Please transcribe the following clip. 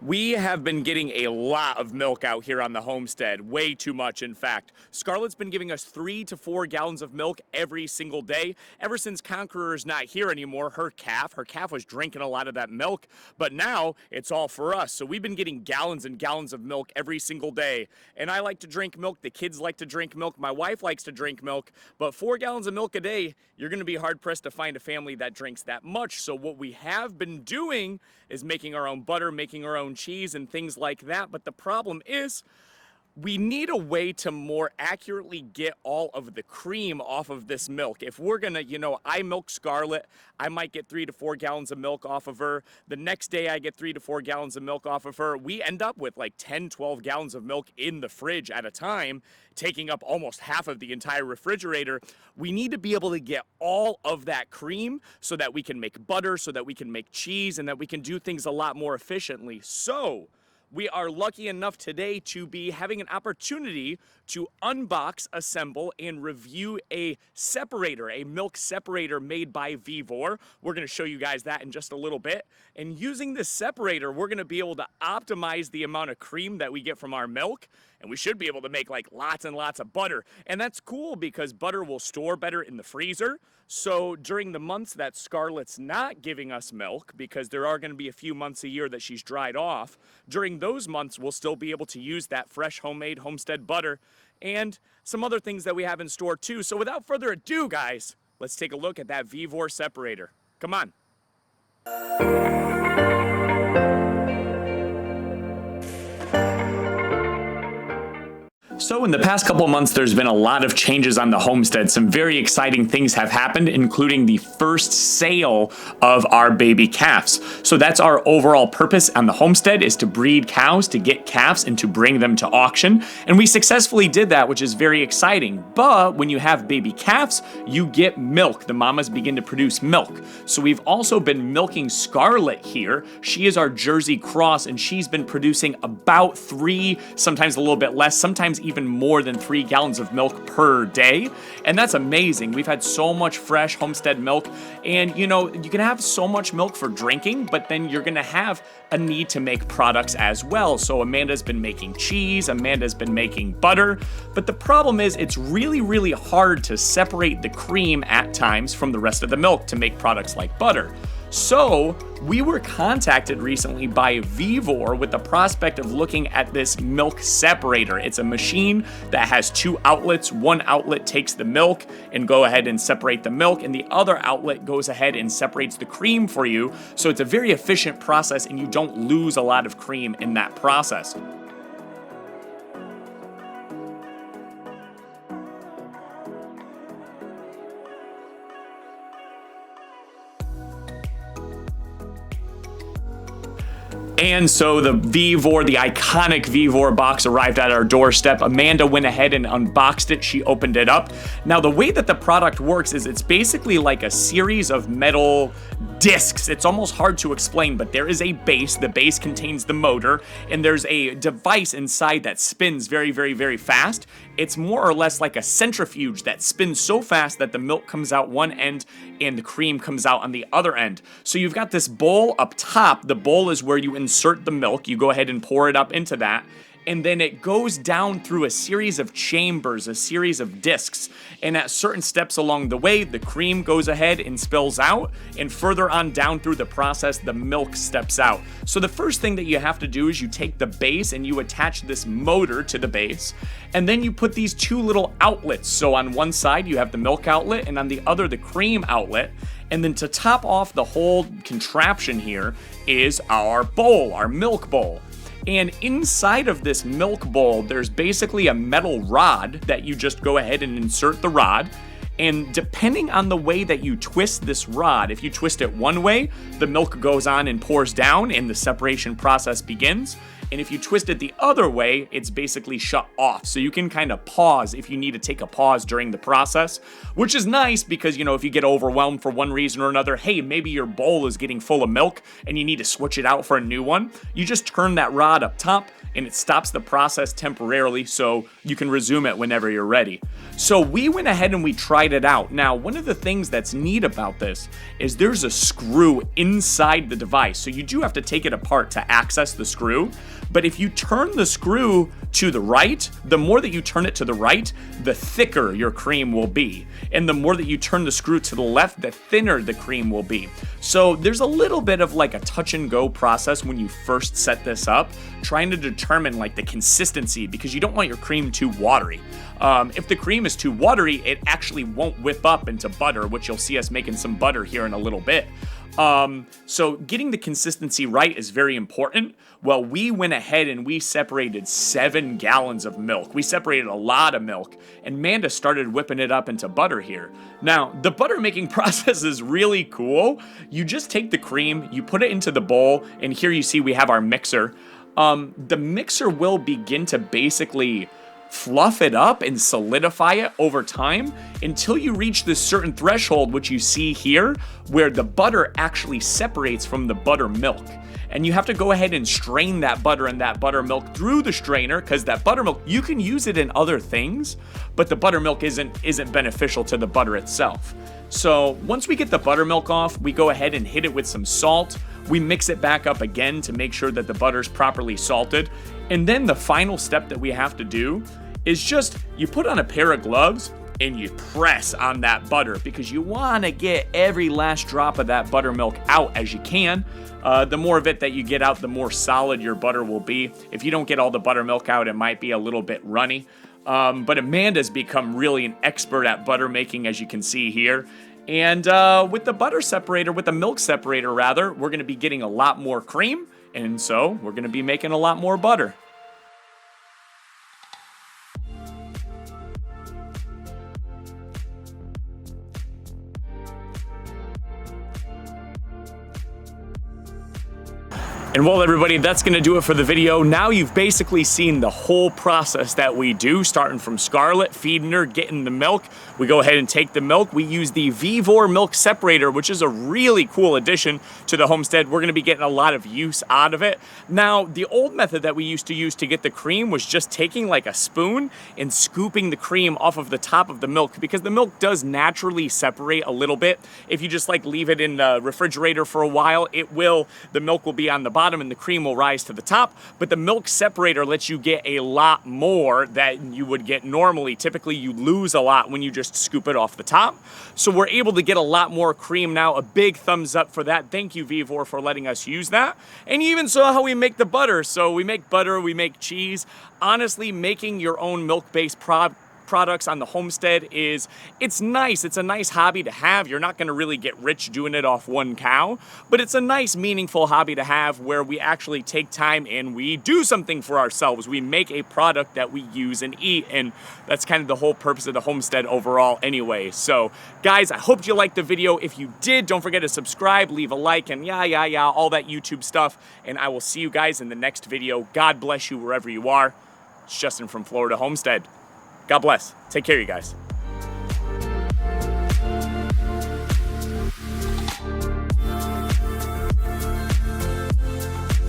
We have been getting a lot of milk out here on the homestead, way too much in fact. Scarlett's been giving us 3 to 4 gallons of milk every single day. Ever since Conqueror's not here anymore, her calf was drinking a lot of that milk, but now it's all for us. So we've been getting gallons and gallons of milk every single day. And I like to drink milk, the kids like to drink milk, my wife likes to drink milk, but 4 gallons of milk a day, you're gonna be hard pressed to find a family that drinks that much. So what we have been doing is making our own butter, making our own cheese and things like that. But the problem is we need a way to more accurately get all of the cream off of this milk. If we're gonna, I milk Scarlett, I might get 3 to 4 gallons of milk off of her. The next day I get 3 to 4 gallons of milk off of her. We end up with like 10, 12 gallons of milk in the fridge at a time, taking up almost half of the entire refrigerator. We need to be able to get all of that cream so that we can make butter, so that we can make cheese, and that we can do things a lot more efficiently. So we are lucky enough today to be having an opportunity to unbox, assemble, and review a separator, a milk separator made by Vevor. We're going to show you guys that in just a little bit. And using this separator, we're going to be able to optimize the amount of cream that we get from our milk. And we should be able to make like lots and lots of butter. And that's cool because butter will store better in the freezer. So during the months that Scarlett's not giving us milk, because there are going to be a few months a year that she's dried off, during those months we'll still be able to use that fresh homemade Homestead butter and some other things that we have in store too. So without further ado, guys, let's take a look at that Vevor separator. Come on. So in the past couple of months, there's been a lot of changes on the homestead. Some very exciting things have happened, including the first sale of our baby calves. So that's our overall purpose on the homestead, is to breed cows, to get calves, and to bring them to auction. And we successfully did that, which is very exciting. But when you have baby calves, you get milk. The mamas begin to produce milk. So we've also been milking Scarlett here. She is our Jersey cross, and she's been producing about 3, sometimes a little bit less, sometimes even more than 3 gallons of milk per day. And that's amazing. We've had so much fresh homestead milk, and you can have so much milk for drinking, but then you're gonna have a need to make products as well. So Amanda's been making cheese, Amanda's been making butter, but the problem is it's really, really hard to separate the cream at times from the rest of the milk to make products like butter. So we were contacted recently by Vevor with the prospect of looking at this milk separator. It's a machine that has 2 outlets. One outlet takes the milk and go ahead and separate the milk, and the other outlet goes ahead and separates the cream for you. So it's a very efficient process, and you don't lose a lot of cream in that process. And so the Vevor, the iconic Vevor box, arrived at our doorstep. Amanda went ahead and unboxed it. She opened it up. Now, the way that the product works is it's basically like a series of metal discs. It's almost hard to explain, but there is a base. The base contains the motor, and there's a device inside that spins very, very, very fast. It's more or less like a centrifuge that spins so fast that the milk comes out one end and the cream comes out on the other end. So you've got this bowl up top. The bowl is where you insert the milk. You go ahead and pour it up into that, and then it goes down through a series of chambers, a series of discs. And at certain steps along the way, the cream goes ahead and spills out, and further on down through the process, the milk steps out. So the first thing that you have to do is you take the base and you attach this motor to the base, and then you put these 2 little outlets. So on one side, you have the milk outlet, and on the other, the cream outlet. And then to top off the whole contraption here is our bowl, our milk bowl. And inside of this milk bowl, there's basically a metal rod that you just go ahead and insert the rod. And depending on the way that you twist this rod, if you twist it one way, the milk goes on and pours down and the separation process begins. And if you twist it the other way, it's basically shut off. So you can kind of pause if you need to take a pause during the process, which is nice because, you know, if you get overwhelmed for one reason or another, hey, maybe your bowl is getting full of milk and you need to switch it out for a new one, you just turn that rod up top and it stops the process temporarily so you can resume it whenever you're ready. So we went ahead and we tried it out. Now, one of the things that's neat about this is there's a screw inside the device. So you do have to take it apart to access the screw. But if you turn the screw to the right, the more that you turn it to the right, the thicker your cream will be. And the more that you turn the screw to the left, the thinner the cream will be. So there's a little bit of like a touch and go process when you first set this up, trying to determine like the consistency, because you don't want your cream too watery. If the cream is too watery, it actually won't whip up into butter, which you'll see us making some butter here in a little bit. So getting the consistency right is very important. Well, we went ahead and we separated 7 gallons of milk. We separated a lot of milk, and Manda started whipping it up into butter here. Now, the butter making process is really cool. You just take the cream, you put it into the bowl, and here you see we have our mixer. The mixer will begin to basically fluff it up and solidify it over time until you reach this certain threshold, which you see here, where the butter actually separates from the buttermilk. And you have to go ahead and strain that butter and that buttermilk through the strainer, because that buttermilk, you can use it in other things, but the buttermilk isn't beneficial to the butter itself. So once we get the buttermilk off, we go ahead and hit it with some salt. We mix it back up again to make sure that the butter's properly salted. And then the final step that we have to do is just, you put on a pair of gloves and you press on that butter, because you want to get every last drop of that buttermilk out as you can. The more of it that you get out, the more solid your butter will be. If you don't get all the buttermilk out, it might be a little bit runny. But Amanda's become really an expert at butter making, as you can see here. And with the butter separator, with the milk separator rather, we're going to be getting a lot more cream. And so we're going to be making a lot more butter. And well, everybody, that's going to do it for the video. Now you've basically seen the whole process that we do, starting from Scarlett, feeding her, getting the milk. We go ahead and take the milk. We use the Vevor Milk Separator, which is a really cool addition to the Homestead. We're going to be getting a lot of use out of it. Now, the old method that we used to use to get the cream was just taking like a spoon and scooping the cream off of the top of the milk, because the milk does naturally separate a little bit. If you just like leave it in the refrigerator for a while, the milk will be on the bottom and the cream will rise to the top. But the milk separator lets you get a lot more than you would get normally. Typically, you lose a lot when you just scoop it off the top. So we're able to get a lot more cream now. A big thumbs up for that. Thank you, Vevor, for letting us use that. And you even saw how we make the butter. So we make butter, we make cheese. Honestly, making your own milk-based products on the Homestead it's nice. It's a nice hobby to have. You're not going to really get rich doing it off one cow, but it's a nice, meaningful hobby to have where we actually take time and we do something for ourselves. We make a product that we use and eat, and that's kind of the whole purpose of the Homestead overall anyway. So guys, I hope you liked the video. If you did, don't forget to subscribe, leave a like, and all that YouTube stuff, and I will see you guys in the next video. God bless you wherever you are. It's Justin from Florida Homestead. God bless. Take care, you guys.